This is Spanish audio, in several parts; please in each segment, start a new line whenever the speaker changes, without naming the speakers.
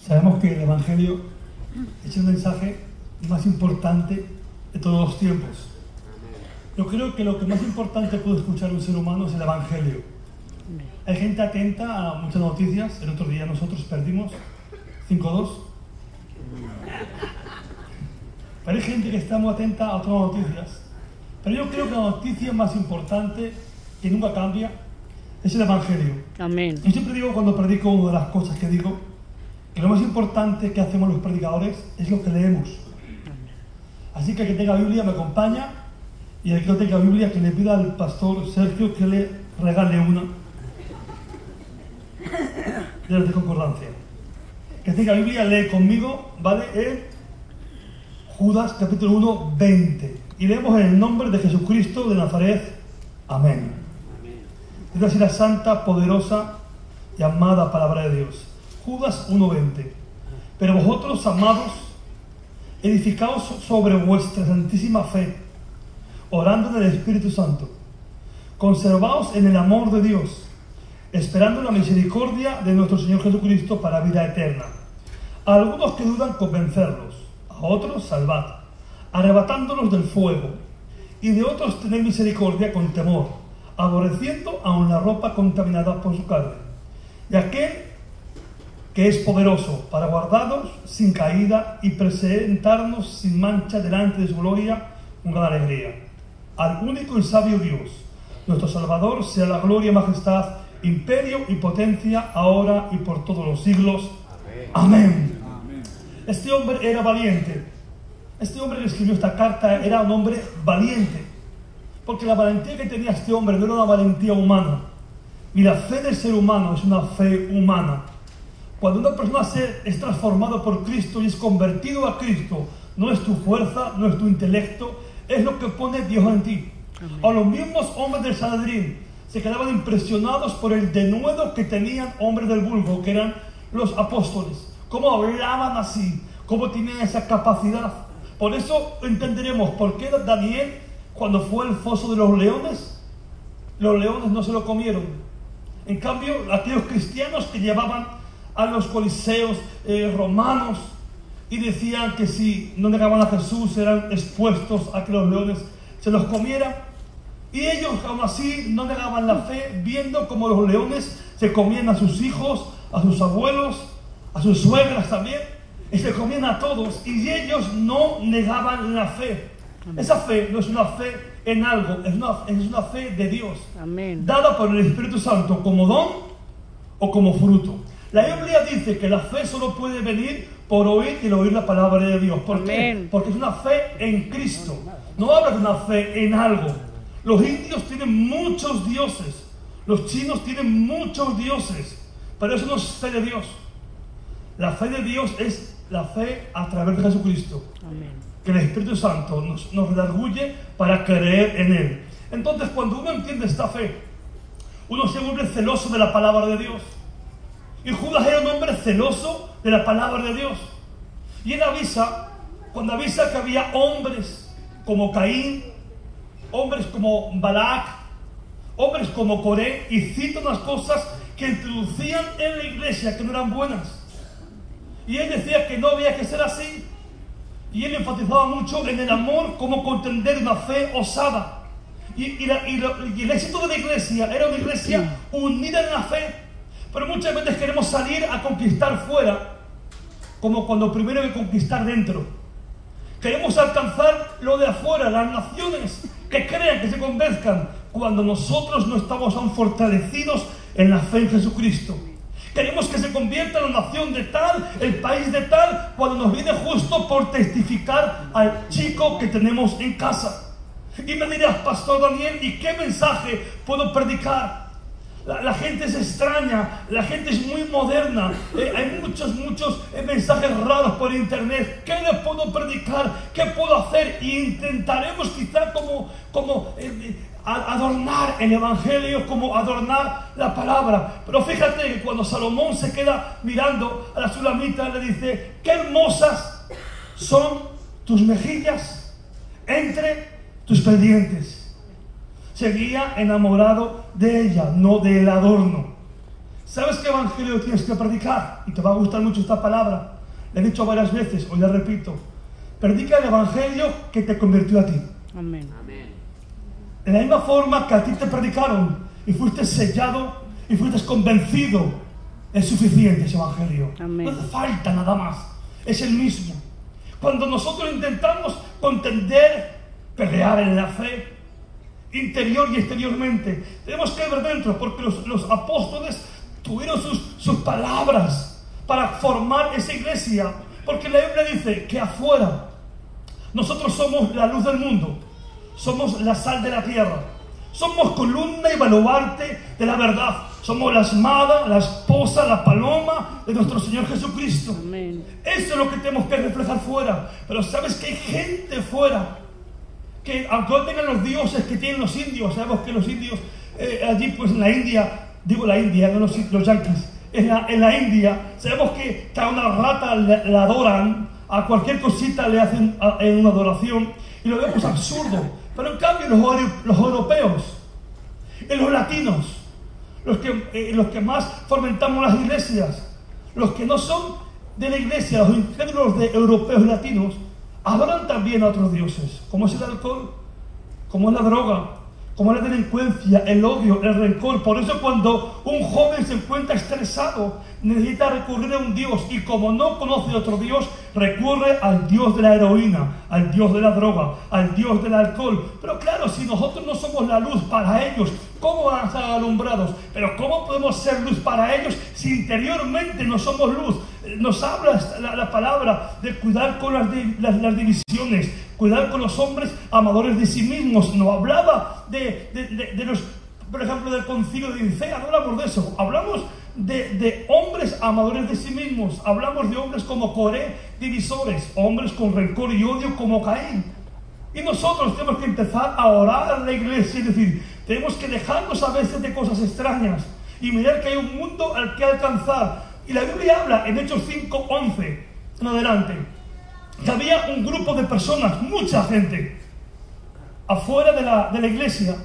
Sabemos que el Evangelio es el mensaje más importante de todos los tiempos. Yo creo que lo que más importante puede escuchar un ser humano es el Evangelio. Hay gente atenta a muchas noticias. El otro día nosotros perdimos 5-2. Pero hay gente que está muy atenta a otras noticias. Pero yo creo que la noticia más importante, que nunca cambia, es el Evangelio.
Amén.
Yo siempre digo, cuando predico, una de las cosas que digo, que lo más importante que hacemos los predicadores es lo que leemos. Así que el que tenga Biblia me acompaña, y el que no tenga Biblia, que le pida al pastor Sergio que le regale una de las de concordancia. Que tenga Biblia, lee conmigo, ¿vale? En Judas capítulo 1, 20. Y leemos en el nombre de Jesucristo de Nazaret. Amén. Es así la santa, poderosa y amada palabra de Dios. Judas 1:20. Pero vosotros, amados, edificaos sobre vuestra santísima fe, orando en el Espíritu Santo. Conservaos en el amor de Dios, esperando la misericordia de nuestro Señor Jesucristo para vida eterna. A algunos que dudan, convencerlos; a otros salvad, arrebatándolos del fuego; y de otros tened misericordia con temor, aborreciendo aun la ropa contaminada por su carne. Y aquel que es poderoso para guardaros sin caída y presentarnos sin mancha delante de su gloria con gran alegría. Al único y sabio Dios, nuestro Salvador, sea la gloria, majestad, imperio y potencia, ahora y por todos los siglos. Amén. Amén. Este hombre era valiente. Este hombre que escribió esta carta era un hombre valiente, porque la valentía que tenía este hombre no era una valentía humana. Y la fe del ser humano es una fe humana. Cuando una persona es transformada por Cristo y es convertido a Cristo, no es tu fuerza, no es tu intelecto, es lo que pone Dios en ti. Amén. A los mismos hombres del Sanedrín se quedaban impresionados por el denuedo que tenían hombres del vulgo, que eran los apóstoles. Cómo hablaban así, cómo tenían esa capacidad. Por eso entenderemos por qué Daniel, cuando fue al foso de los leones no se lo comieron. En cambio, aquellos cristianos que llevaban a los coliseos romanos y decían que si no negaban a Jesús eran expuestos a que los leones se los comieran, y ellos aún así no negaban la fe, viendo como los leones se comían a sus hijos, a sus abuelos, a sus suegras también, y se comían a todos, y ellos no negaban la fe. Esa fe no es una fe en algo, es una fe de Dios. Amén. Dada por el Espíritu Santo como don o como fruto. La Biblia dice que la fe solo puede venir por oír y el oír la palabra de Dios. ¿Por qué? Porque es una fe en Cristo. No habla de una fe en algo. Los indios tienen muchos dioses. Los chinos tienen muchos dioses. Pero eso no es fe de Dios. La fe de Dios es la fe a través de Jesucristo. Amén. Que el Espíritu Santo nos redarguye para creer en Él. Entonces, cuando uno entiende esta fe, uno se vuelve celoso de la palabra de Dios. Y Judas era un hombre celoso de la palabra de Dios. Y él cuando avisa que había hombres como Caín, hombres como Balac, hombres como Coré, y cita unas cosas que introducían en la iglesia que no eran buenas. Y él decía que no había que ser así. Y él enfatizaba mucho en el amor como contender una fe osada. Y el éxito de la iglesia era una iglesia unida en la fe. Pero muchas veces queremos salir a conquistar fuera, como cuando primero hay que conquistar dentro. Queremos alcanzar lo de afuera, las naciones que crean, que se convenzcan, cuando nosotros no estamos aún fortalecidos en la fe en Jesucristo. Queremos que se convierta la nación de tal, el país de tal, cuando nos viene justo por testificar al chico que tenemos en casa. Y me dirás, Pastor Daniel, ¿y qué mensaje puedo predicar? La gente es extraña, la gente es muy moderna, hay muchos mensajes raros por internet. ¿Qué le puedo predicar? ¿Qué puedo hacer? Y intentaremos quizá como adornar el Evangelio, como adornar la palabra. Pero fíjate que cuando Salomón se queda mirando a la Sulamita, le dice: qué hermosas son tus mejillas entre tus pendientes. Seguía enamorado de ella, no del adorno. ¿Sabes qué evangelio tienes que predicar? Y te va a gustar mucho esta palabra. Le he dicho varias veces, hoy la repito. Predica el evangelio que te convirtió a ti.
Amén.
De la misma forma que a ti te predicaron y fuiste sellado y fuiste convencido, es suficiente ese evangelio.
Amén.
No hace falta nada más. Es el mismo. Cuando nosotros intentamos contender, pelear en la fe, interior y exteriormente, tenemos que ver dentro, porque los apóstoles tuvieron sus palabras para formar esa iglesia, porque la Biblia dice que afuera nosotros somos la luz del mundo, somos la sal de la tierra, somos columna y baluarte de la verdad, somos la espada, la esposa, la paloma de nuestro Señor Jesucristo.
Amén.
Eso es lo que tenemos que reflejar fuera. Pero sabes que hay gente fuera que, aunque no tengan los dioses que tienen los indios, sabemos que los indios allí pues en la India, digo la India, no los yanquis, en la India, sabemos que a una rata la adoran, a cualquier cosita le hacen en una adoración, y lo vemos absurdo. Pero en cambio los europeos, los latinos, los que más fomentamos las iglesias, los que no son de la iglesia, los incrédulos de europeos y latinos, adoran también a otros dioses, como es el alcohol, como es la droga, como es la delincuencia, el odio, el rencor. Por eso cuando un joven se encuentra estresado, necesita recurrir a un Dios, y como no conoce otro Dios, recurre al Dios de la heroína, al Dios de la droga, al Dios del alcohol. Pero claro, si nosotros no somos la luz para ellos, ¿cómo van a estar alumbrados? Pero ¿cómo podemos ser luz para ellos si interiormente no somos luz? Nos habla la palabra de cuidar con las divisiones, cuidar con los hombres amadores de sí mismos. Nos hablaba de los, por ejemplo, del concilio de Nicea. No hablamos de eso, hablamos de hombres amadores de sí mismos, hablamos de hombres como Coré, divisores, hombres con rencor y odio como Caín. Y nosotros tenemos que empezar a orar a la iglesia, es decir, tenemos que dejarnos a veces de cosas extrañas y mirar que hay un mundo al que alcanzar. Y la Biblia habla en Hechos 5:11 en adelante, que había un grupo de personas, mucha gente, afuera de la iglesia,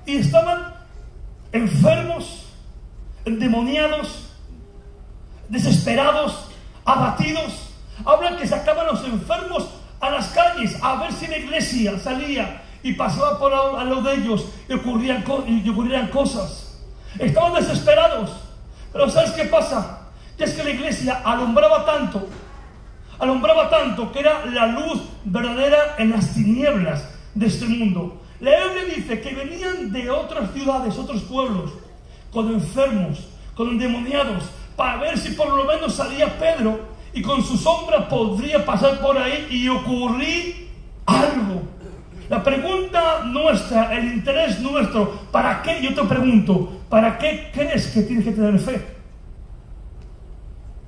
y estaban enfermos, endemoniados, desesperados, abatidos. Hablan que sacaban a los enfermos a las calles a ver si la iglesia salía y pasaba por al lado de ellos y ocurrían cosas. Estaban desesperados. Pero ¿sabes qué pasa? Que es que la iglesia alumbraba tanto que era la luz verdadera en las tinieblas de este mundo. La Biblia dice que venían de otras ciudades, otros pueblos, con enfermos, con endemoniados, para ver si por lo menos salía Pedro y con su sombra podría pasar por ahí y ocurrir algo. La pregunta nuestra, el interés nuestro, ¿para qué? Yo te pregunto, ¿para qué crees que tienes que tener fe?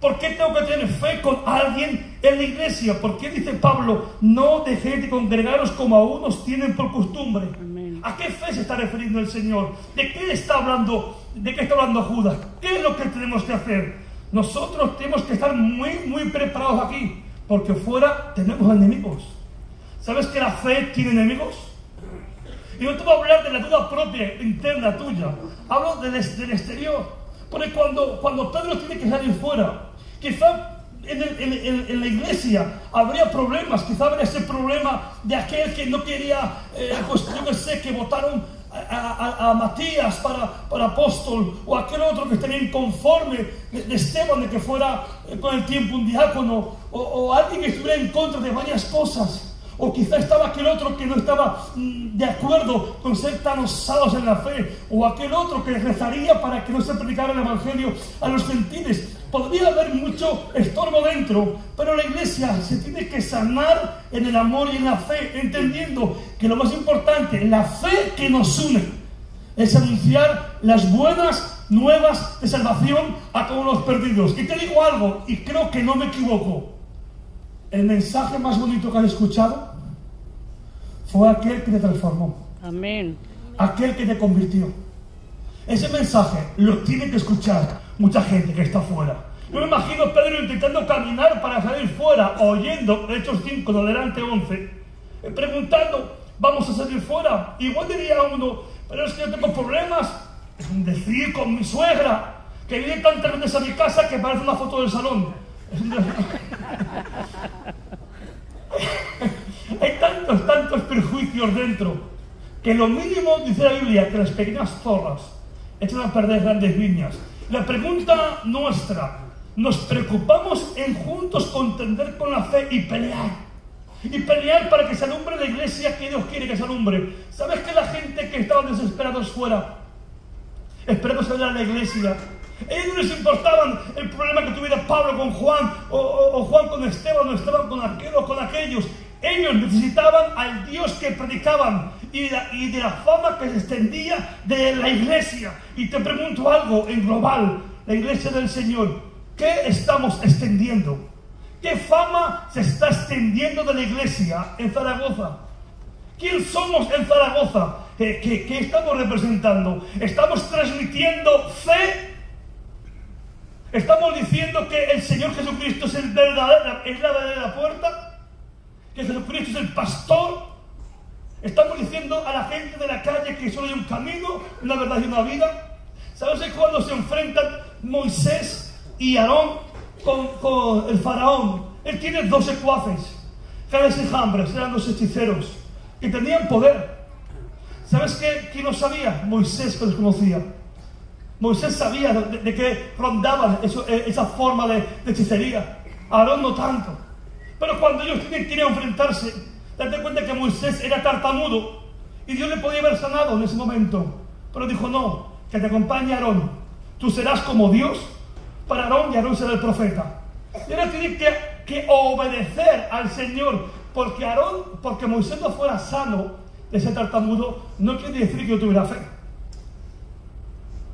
¿Por qué tengo que tener fe con alguien en la iglesia? ¿Por qué dice Pablo, no dejéis de congregaros como algunos tienen por costumbre?
Amén.
¿A qué fe se está refiriendo el Señor? ¿De qué está hablando? ¿De qué está hablando Judas? ¿Qué es lo que tenemos que hacer? Nosotros tenemos que estar muy, muy preparados aquí, porque fuera tenemos enemigos. ¿Sabes que la fe tiene enemigos? Y no te voy a hablar de la duda propia, interna tuya. Hablo del exterior. Porque cuando Pedro tiene que salir fuera, quizá en la iglesia habría problemas. Quizá habría ese problema de aquel que no quería, pues yo que sé, que votaron a Matías para apóstol, o aquel otro que estaría inconforme de Esteban, de que fuera con el tiempo un diácono, o alguien que estuviera en contra de varias cosas. O quizá estaba aquel otro que no estaba de acuerdo con ser tan osados en la fe, o aquel otro que rezaría para que no se predicara el evangelio a los gentiles. Podría haber mucho estorbo dentro, pero la iglesia se tiene que sanar en el amor y en la fe, entendiendo que lo más importante, la fe que nos une, es anunciar las buenas nuevas de salvación a todos los perdidos. Y te digo algo, y creo que no me equivoco, el mensaje más bonito que has escuchado fue aquel que te transformó.
Amén.
Aquel que te convirtió. Ese mensaje lo tiene que escuchar mucha gente que está fuera. Yo me imagino a Pedro intentando caminar para salir fuera, oyendo Hechos 5, de adelante 11, preguntando, ¿vamos a salir fuera? Igual diría uno, pero es que yo tengo problemas, Es un decir con mi suegra, que viene tantas veces a mi casa que parece una foto del salón. Es un decir. Hay tantos prejuicios dentro, que lo mínimo, dice la Biblia, que las pequeñas zorras echan a perder grandes viñas. La pregunta nuestra, ¿nos preocupamos en juntos contender con la fe y pelear? Y pelear para que se alumbre la iglesia que Dios quiere que se alumbre. ¿Sabes que la gente que estaban desesperados fuera, esperando salir a la iglesia, ellos no les importaban el problema que tuviera Pablo con Juan, o Juan con Esteban, o Esteban con aquel o con aquellos? Ellos necesitaban al Dios que predicaban y de la fama que se extendía de la iglesia. Y te pregunto algo en global, la iglesia del Señor, ¿qué estamos extendiendo? ¿Qué fama se está extendiendo de la iglesia en Zaragoza? ¿Quién somos en Zaragoza? ¿Qué estamos representando? ¿Estamos transmitiendo fe? ¿Estamos diciendo que el Señor Jesucristo es la verdadera puerta? ¿Que Jesucristo es el pastor? ¿Estamos diciendo a la gente de la calle que solo hay un camino, una verdad y una vida? ¿Sabes cuando se enfrentan Moisés y Aarón con el faraón? Él tiene 2 secuaces, Janes y Jambres, eran 2 hechiceros que tenían poder. ¿Sabes quién lo sabía? Moisés, que los conocía. Moisés sabía de que rondaban esa forma de hechicería. Aarón no tanto. Pero cuando ellos tienen que enfrentarse, date cuenta que Moisés era tartamudo y Dios le podía haber sanado en ese momento. Pero dijo, no, que te acompañe Aarón. Tú serás como Dios para Aarón y Aarón será el profeta. Y ahora tiene que obedecer al Señor, porque Moisés no fuera sano de ese tartamudo, no quiere decir que yo tuviera fe.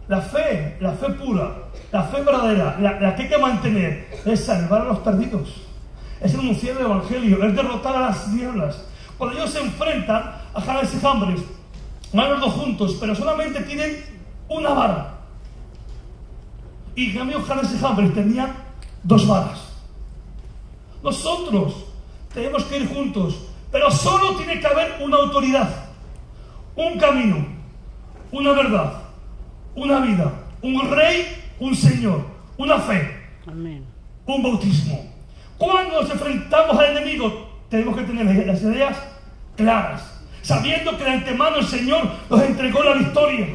La fe pura, la fe verdadera, la que hay que mantener, es salvar a los perdidos, es anunciar el Evangelio, es derrotar a las tinieblas. Cuando ellos se enfrentan a Janes y Jambres, van los 2 juntos, pero solamente tienen una vara. Y en cambio Janes y Jambres tenían 2 varas. Nosotros tenemos que ir juntos, pero solo tiene que haber una autoridad, un camino, una verdad, una vida, un rey, un Señor, una fe. Amén. Un bautismo. Cuando nos enfrentamos al enemigo, tenemos que tener las ideas claras, sabiendo que de antemano el Señor nos entregó la victoria.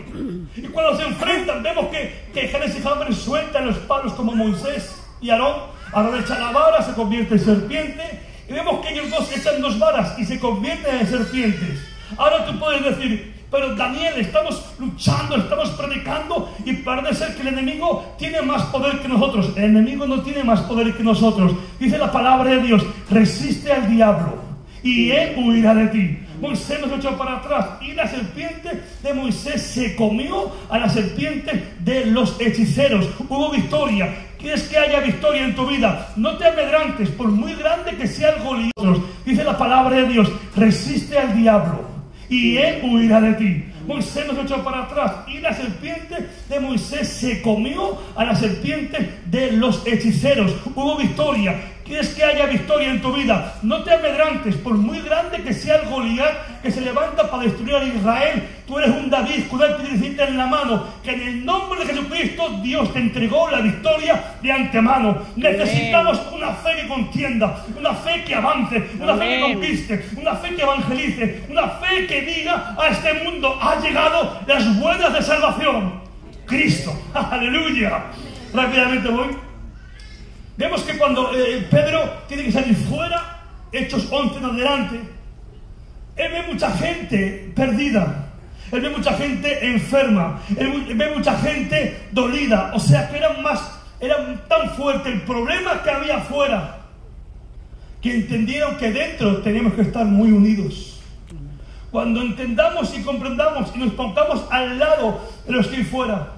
Y cuando se enfrentan, vemos que Janes y Jambres sueltan los palos como Moisés y Aarón. Aarón echa la vara, se convierte en serpiente. Y vemos que ellos 2 echan 2 varas y se convierten en serpientes. Ahora tú puedes decir, pero Daniel, estamos luchando, estamos predicando y parece ser que el enemigo tiene más poder que nosotros. El enemigo no tiene más poder que nosotros. Dice la palabra de Dios, resiste al diablo y él huirá de ti. Moisés nos echó para atrás y la serpiente de Moisés se comió a la serpiente de los hechiceros. Hubo victoria. ¿Quieres que haya victoria en tu vida? No te amedrantes, por muy grande que sea el Goliat. Dice la palabra de Dios, resiste al diablo y él huirá de ti. Moisés nos echó para atrás y la serpiente de Moisés se comió a la serpiente de los hechiceros. Hubo victoria. ¿Quieres que haya victoria en tu vida? No te amedrantes, por muy grande que sea el Goliat que se levanta para destruir a Israel. Tú eres un David, con una piedrecita en la mano, que en el nombre de Jesucristo Dios te entregó la victoria de antemano. Necesitamos una fe que contienda, una fe que avance, una fe que conquiste, una fe que evangelice, una fe que diga a este mundo, ha llegado las buenas de salvación. Cristo, aleluya. Rápidamente voy. Vemos que cuando Pedro tiene que salir fuera, Hechos 11 en adelante, él ve mucha gente perdida, él ve mucha gente enferma, él ve mucha gente dolida. O sea que era tan fuerte el problema que había afuera, que entendieron que dentro teníamos que estar muy unidos. Cuando entendamos y comprendamos y nos pongamos al lado de los que hay fuera,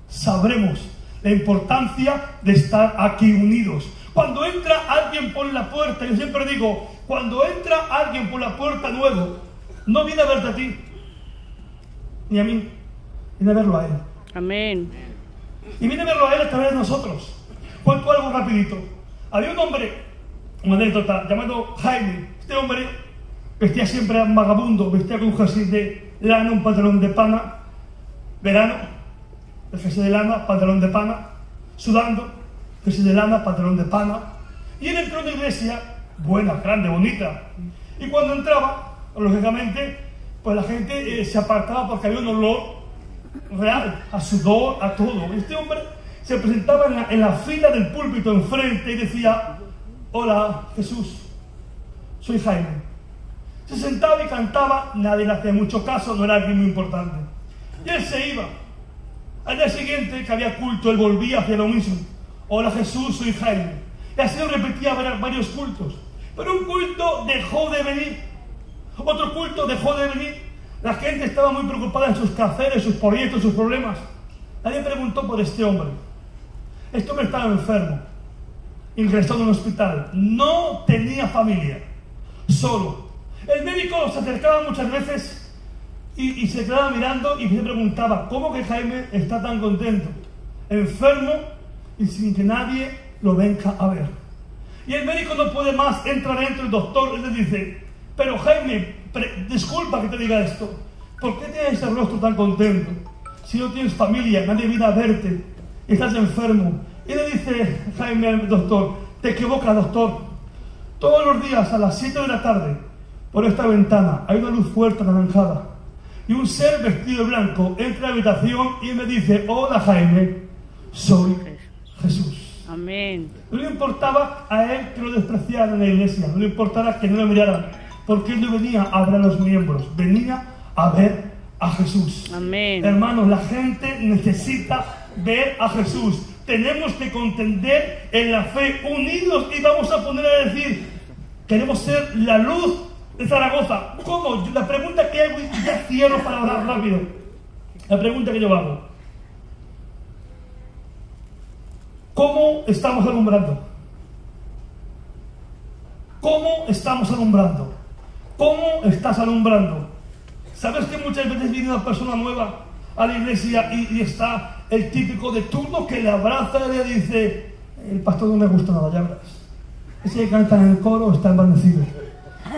sabremos la importancia de estar aquí unidos. Cuando entra alguien por la puerta, yo siempre digo, cuando entra alguien por la puerta nuevo, no viene a verte a ti, ni a mí, viene a verlo a él. Amén. Y viene a verlo a él a través de nosotros. Cuento algo rapidito. Había un hombre, una anécdota, llamado Jaime. Este hombre vestía siempre vagabundo, vestía con un jersey de lana, un pantalón de pana, verano. el jersey de lana, pantalón de pana, sudando, jersey de lana, pantalón de pana. Y él entró en una iglesia buena, grande, bonita. Y cuando entraba, lógicamente, pues la gente se apartaba porque había un olor real, a sudor, a todo. Este hombre se presentaba en la fila del púlpito enfrente y decía: hola, Jesús, soy Jaime. Se sentaba y cantaba, nadie le hacía mucho caso, no era alguien muy importante. Y él se iba. Al día siguiente, que había culto, él volvía hacia lo mismo: hola, Jesús, soy Jaime. Y así lo repetía varios cultos. Pero un culto dejó de venir. Otro culto dejó de venir. La gente estaba muy preocupada en sus quehaceres, sus proyectos, sus problemas. Nadie preguntó por este hombre. Este hombre estaba enfermo, ingresado en un hospital. No tenía familia, solo. El médico se acercaba muchas veces y se quedaba mirando y se preguntaba: ¿cómo que Jaime está tan contento? Enfermo y sin que nadie lo venga a ver. Y el médico no puede más, entra dentro el doctor y le dice: pero Jaime, disculpa que te diga esto, ¿por qué tienes ese rostro tan contento? Si no tienes familia, nadie viene a verte, estás enfermo. Y le dice Jaime al doctor: te equivocas, doctor. Todos los días a las 7 de la tarde, por esta ventana, hay una luz fuerte anaranjada. Y un ser vestido de blanco entra a la habitación y me dice: hola, Jaime, soy Jesús.
Amén.
No le importaba a él que lo despreciaran en la iglesia, no le importaba que no lo miraran, porque él no venía a ver a los miembros, venía a ver a Jesús.
Amén.
Hermanos, la gente necesita ver a Jesús. Tenemos que contender en la fe, unidos, y vamos a poner a decir: queremos ser la luz de Zaragoza. ¿Cómo? La pregunta que hago, y ya cierro para hablar rápido. La pregunta que yo hago: ¿cómo estamos alumbrando? ¿Cómo estamos alumbrando? ¿Cómo estás alumbrando? ¿Sabes que muchas veces viene una persona nueva a la iglesia y está el típico de turno que le abraza y le dice: el pastor no me gusta nada, ya verás. Ese que canta en el coro está envanecido.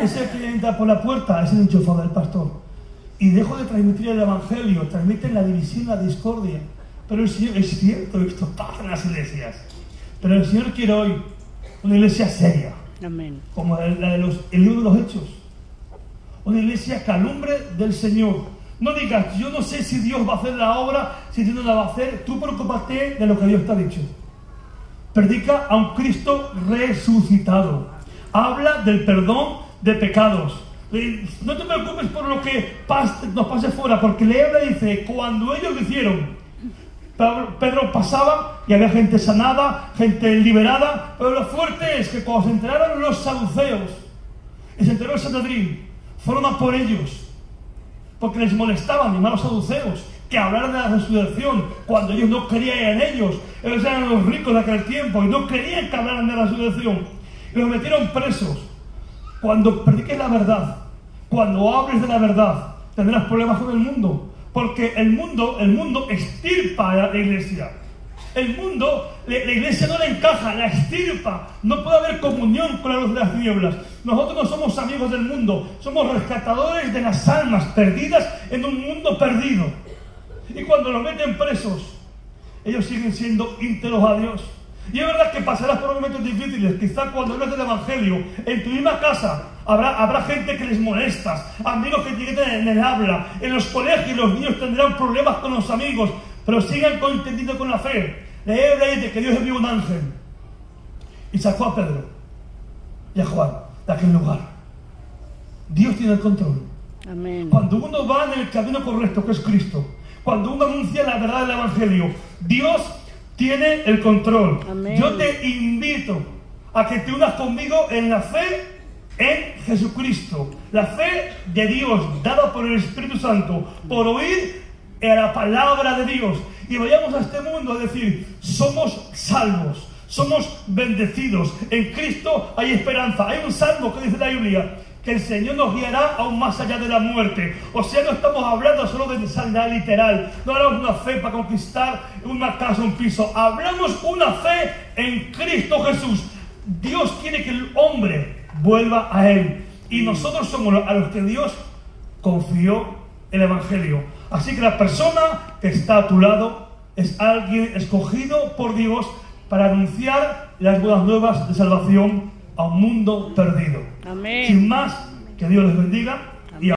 Ese que entra por la puerta es el enchufado del pastor. Y dejo de transmitir el evangelio, transmiten la división, la discordia. Pero el Señor, es cierto, esto pasa en las iglesias. Pero el Señor quiere hoy una iglesia seria.
Amén.
Como el libro de los Hechos. Una iglesia que alumbre del Señor. No digas: yo no sé si Dios va a hacer la obra, si Dios no la va a hacer. Tú preocúpate de lo que Dios te ha dicho. Predica a un Cristo resucitado. Habla del perdón de pecados. No te preocupes por lo que nos pase fuera, porque la Biblia dice: cuando ellos lo hicieron, Pedro pasaba y había gente sanada, gente liberada. Pero lo fuerte es que cuando se enteraron los saduceos y se enteró el Sanedrín, fueron a por ellos, porque les molestaban, y malos saduceos, que hablaran de la resurrección cuando ellos no querían en ellos. Ellos eran los ricos de aquel tiempo y no querían que hablaran de la resurrección, y los metieron presos. Cuando prediques la verdad, cuando hables de la verdad, tendrás problemas con el mundo. Porque el mundo extirpa a la iglesia. El mundo, la iglesia no le encaja, la extirpa. No puede haber comunión con la luz de las tinieblas. Nosotros no somos amigos del mundo, somos rescatadores de las almas perdidas en un mundo perdido. Y cuando los meten presos, ellos siguen siendo íntegros a Dios. Y es verdad que pasarás por momentos difíciles. Quizá cuando hablas del evangelio, en tu misma casa habrá gente que les molestas, amigos que te quiten en el habla. En los colegios los niños tendrán problemas con los amigos, pero sigan contendiendo con la fe. La Biblia dice que Dios envió un ángel y sacó a Pedro y a Juan de aquel lugar. Dios tiene el control.
Amén.
Cuando uno va en el camino correcto, que es Cristo, cuando uno anuncia la verdad del evangelio, Dios tiene el control.
Amén.
Yo te invito a que te unas conmigo en la fe en Jesucristo, la fe de Dios dada por el Espíritu Santo, por oír a la palabra de Dios, y vayamos a este mundo a decir: somos salvos, somos bendecidos, en Cristo hay esperanza. Hay un salmo que dice la Biblia que el Señor nos guiará aún más allá de la muerte. O sea, no estamos hablando solo de sanidad literal, no hablamos de una fe para conquistar una casa, un piso. Hablamos una fe en Cristo Jesús. Dios quiere que el hombre vuelva a Él, y nosotros somos a los que Dios confió el evangelio. Así que la persona que está a tu lado, es alguien escogido por Dios para anunciar las buenas nuevas de salvación a un mundo perdido.
Amén.
Sin más, que Dios les bendiga.